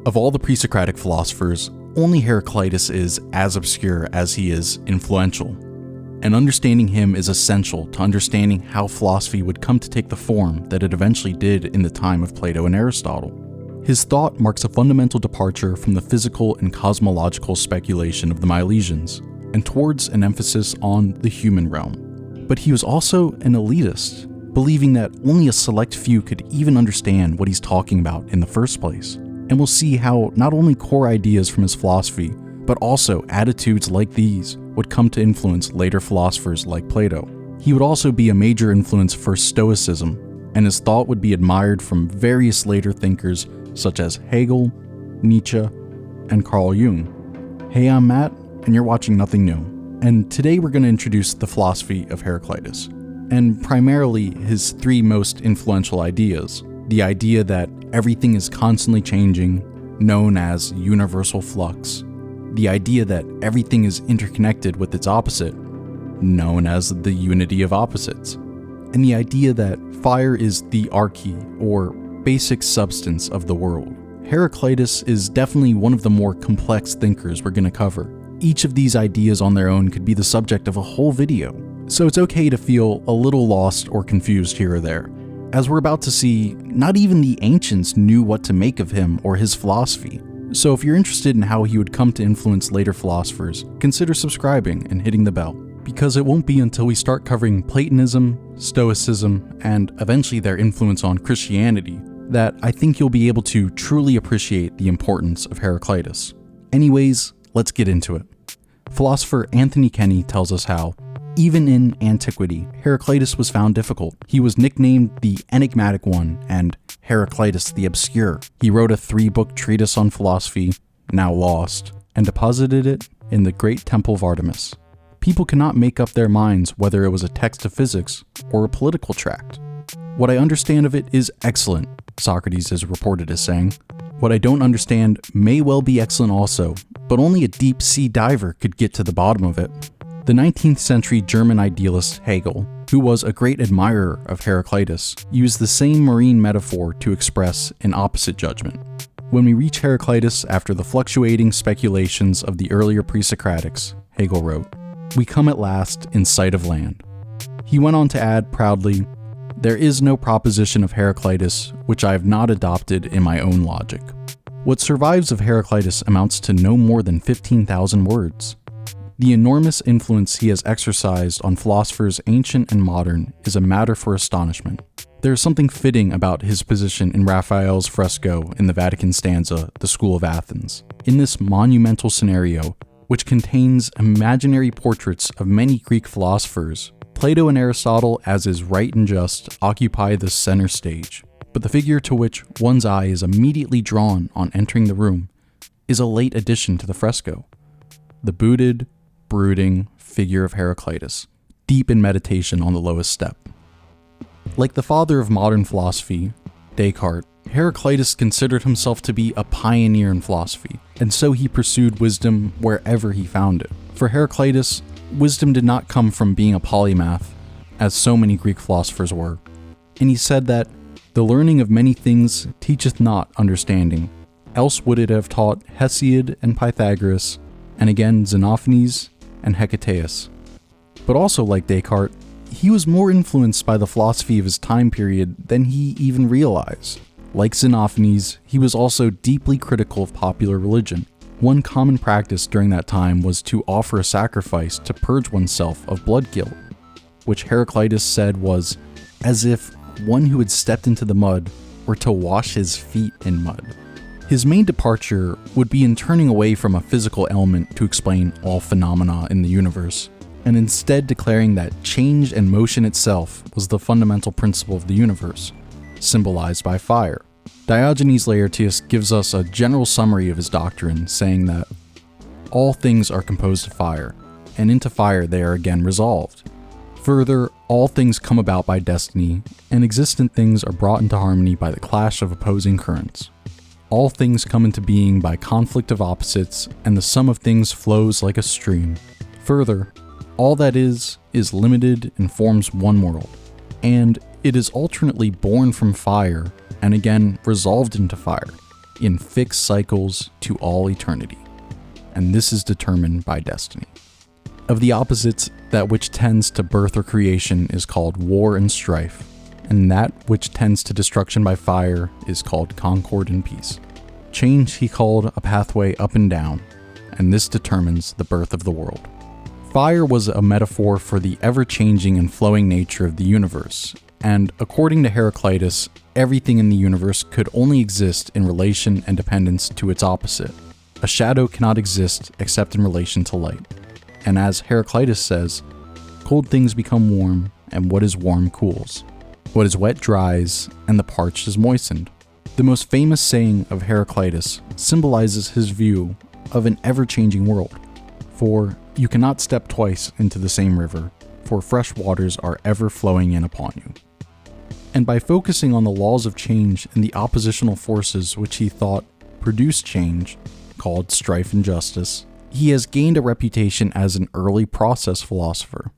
Of all the Presocratic philosophers, only Heraclitus is as obscure as he is influential, and understanding him is essential to understanding how philosophy would come to take the form that it eventually did in the time of Plato and Aristotle. His thought marks a fundamental departure from the physical and cosmological speculation of the Milesians, and towards an emphasis on the human realm. But he was also an elitist, believing that only a select few could even understand what he's talking about in the first place. And we'll see how not only core ideas from his philosophy, but also attitudes like these would come to influence later philosophers like Plato. He would also be a major influence for Stoicism, and his thought would be admired from various later thinkers such as Hegel, Nietzsche, and Carl Jung. Hey, I'm Matt, and you're watching Nothing New. And today we're going to introduce the philosophy of Heraclitus, and primarily his three most influential ideas. The idea that everything is constantly changing, known as universal flux. The idea that everything is interconnected with its opposite, known as the unity of opposites. And the idea that fire is the arche, or basic substance of the world. Heraclitus is definitely one of the more complex thinkers we're going to cover. Each of these ideas on their own could be the subject of a whole video, so it's okay to feel a little lost or confused here or there. As we're about to see, not even the ancients knew what to make of him or his philosophy. So if you're interested in how he would come to influence later philosophers, consider subscribing and hitting the bell, because it won't be until we start covering Platonism, Stoicism, and eventually their influence on Christianity that I think you'll be able to truly appreciate the importance of Heraclitus. Anyways, let's get into it. Philosopher Anthony Kenny tells us how, even in antiquity, Heraclitus was found difficult. He was nicknamed the Enigmatic One and Heraclitus the Obscure. He wrote a 3-book treatise on philosophy, now lost, and deposited it in the Great Temple of Artemis. People cannot make up their minds whether it was a text of physics or a political tract. What I understand of it is excellent, Socrates is reported as saying. What I don't understand may well be excellent also, but only a deep sea diver could get to the bottom of it. The 19th century German idealist Hegel, who was a great admirer of Heraclitus, used the same marine metaphor to express an opposite judgment. When we reach Heraclitus after the fluctuating speculations of the earlier Presocratics, Hegel wrote, "We come at last in sight of land." He went on to add proudly, "There is no proposition of Heraclitus which I have not adopted in my own logic." What survives of Heraclitus amounts to no more than 15,000 words. The enormous influence he has exercised on philosophers ancient and modern is a matter for astonishment. There is something fitting about his position in Raphael's fresco in the Vatican stanza, The School of Athens. In this monumental scenario, which contains imaginary portraits of many Greek philosophers, Plato and Aristotle, as is right and just, occupy the center stage. But the figure to which one's eye is immediately drawn on entering the room is a late addition to the fresco. The booted, brooding figure of Heraclitus, deep in meditation on the lowest step. Like the father of modern philosophy, Descartes, Heraclitus considered himself to be a pioneer in philosophy, and so he pursued wisdom wherever he found it. For Heraclitus, wisdom did not come from being a polymath, as so many Greek philosophers were, and he said that the learning of many things teacheth not understanding, else would it have taught Hesiod and Pythagoras, and again Xenophanes and Hecataeus. But also like Descartes, he was more influenced by the philosophy of his time period than he even realized. Like Xenophanes, he was also deeply critical of popular religion. One common practice during that time was to offer a sacrifice to purge oneself of blood guilt, which Heraclitus said was as if one who had stepped into the mud were to wash his feet in mud. His main departure would be in turning away from a physical element to explain all phenomena in the universe, and instead declaring that change and motion itself was the fundamental principle of the universe, symbolized by fire. Diogenes Laertius gives us a general summary of his doctrine, saying that all things are composed of fire, and into fire they are again resolved. Further, all things come about by destiny, and existent things are brought into harmony by the clash of opposing currents. All things come into being by conflict of opposites, and the sum of things flows like a stream. Further, all that is limited and forms one world, and it is alternately born from fire and again resolved into fire. in fixed cycles to all eternity, and this is determined by destiny. Of the opposites, that which tends to birth or creation is called war and strife, and that which tends to destruction by fire is called concord and peace. Change he called a pathway up and down, and this determines the birth of the world. Fire was a metaphor for the ever-changing and flowing nature of the universe, and according to Heraclitus, everything in the universe could only exist in relation and dependence to its opposite. A shadow cannot exist except in relation to light. And as Heraclitus says, cold things become warm, and what is warm cools. What is wet dries, and the parched is moistened. The most famous saying of Heraclitus symbolizes his view of an ever-changing world. For you cannot step twice into the same river, for fresh waters are ever flowing in upon you. And by focusing on the laws of change and the oppositional forces which he thought produced change, called strife and justice, he has gained a reputation as an early process philosopher.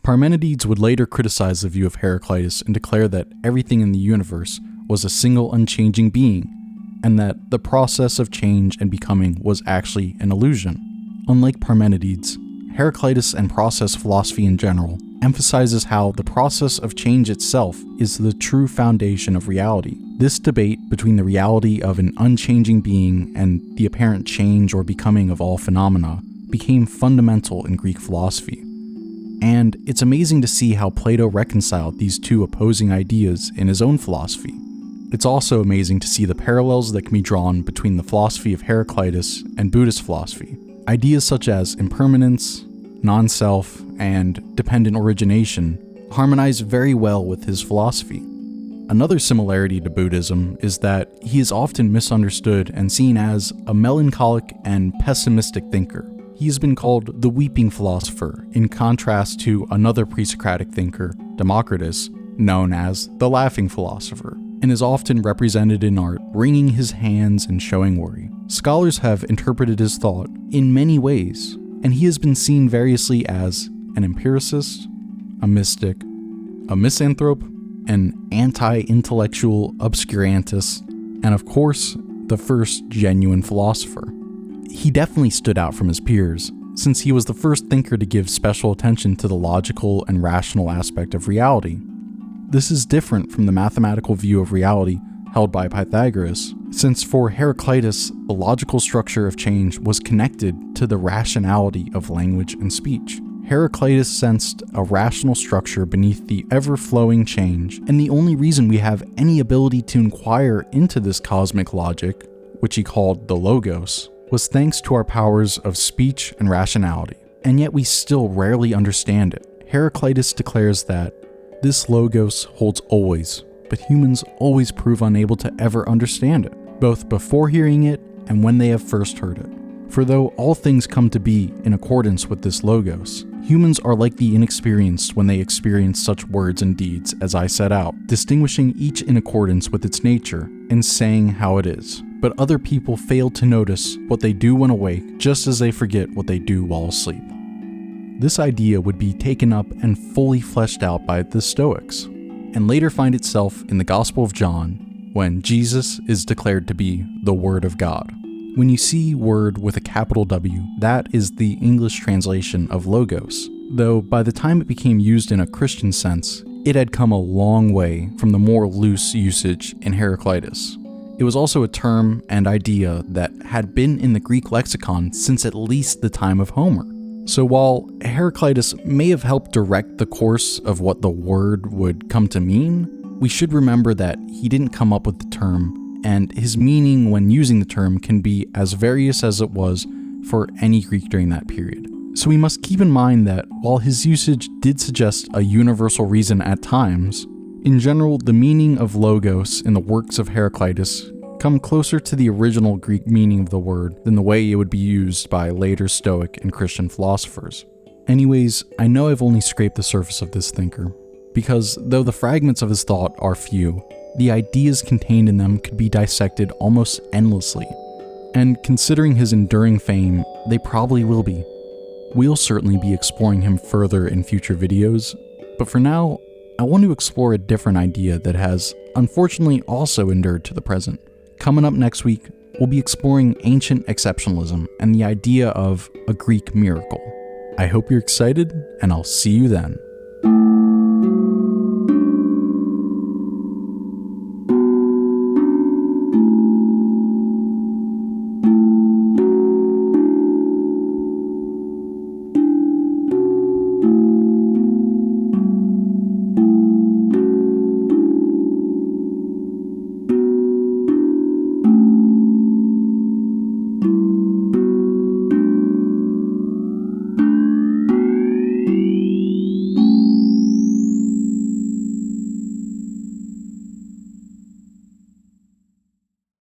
Parmenides would later criticize the view of Heraclitus and declare that everything in the universe was a single unchanging being, and that the process of change and becoming was actually an illusion. Unlike Parmenides, Heraclitus and process philosophy in general emphasizes how the process of change itself is the true foundation of reality. This debate between the reality of an unchanging being and the apparent change or becoming of all phenomena became fundamental in Greek philosophy. And it's amazing to see how Plato reconciled these two opposing ideas in his own philosophy. It's also amazing to see the parallels that can be drawn between the philosophy of Heraclitus and Buddhist philosophy. Ideas such as impermanence, non-self, and dependent origination harmonize very well with his philosophy. Another similarity to Buddhism is that he is often misunderstood and seen as a melancholic and pessimistic thinker. He has been called the weeping philosopher, in contrast to another Presocratic thinker, Democritus, known as the laughing philosopher, and is often represented in art wringing his hands and showing worry. Scholars have interpreted his thought in many ways, and he has been seen variously as an empiricist, a mystic, a misanthrope, an anti-intellectual obscurantist, and of course, the first genuine philosopher. He definitely stood out from his peers, since he was the first thinker to give special attention to the logical and rational aspect of reality. This is different from the mathematical view of reality held by Pythagoras, since for Heraclitus, the logical structure of change was connected to the rationality of language and speech. Heraclitus sensed a rational structure beneath the ever-flowing change, and the only reason we have any ability to inquire into this cosmic logic, which he called the logos, was thanks to our powers of speech and rationality, and yet we still rarely understand it. Heraclitus declares that this logos holds always, but humans always prove unable to ever understand it, both before hearing it and when they have first heard it. For though all things come to be in accordance with this logos, humans are like the inexperienced when they experience such words and deeds as I set out, distinguishing each in accordance with its nature and saying how it is. But other people fail to notice what they do when awake, just as they forget what they do while asleep. This idea would be taken up and fully fleshed out by the Stoics, and later find itself in the Gospel of John, when Jesus is declared to be the Word of God. When you see word with a capital W, that is the English translation of logos, though by the time it became used in a Christian sense, it had come a long way from the more loose usage in Heraclitus. It was also a term and idea that had been in the Greek lexicon since at least the time of Homer. So while Heraclitus may have helped direct the course of what the word would come to mean, we should remember that he didn't come up with the term, and his meaning when using the term can be as various as it was for any Greek during that period. So we must keep in mind that while his usage did suggest a universal reason at times, in general the meaning of logos in the works of Heraclitus come closer to the original Greek meaning of the word than the way it would be used by later Stoic and Christian philosophers. Anyways, I know I've only scraped the surface of this thinker, because though the fragments of his thought are few, the ideas contained in them could be dissected almost endlessly, and considering his enduring fame, they probably will be. We'll certainly be exploring him further in future videos, but for now, I want to explore a different idea that has, unfortunately, also endured to the present. Coming up next week, we'll be exploring ancient exceptionalism and the idea of a Greek miracle. I hope you're excited, and I'll see you then.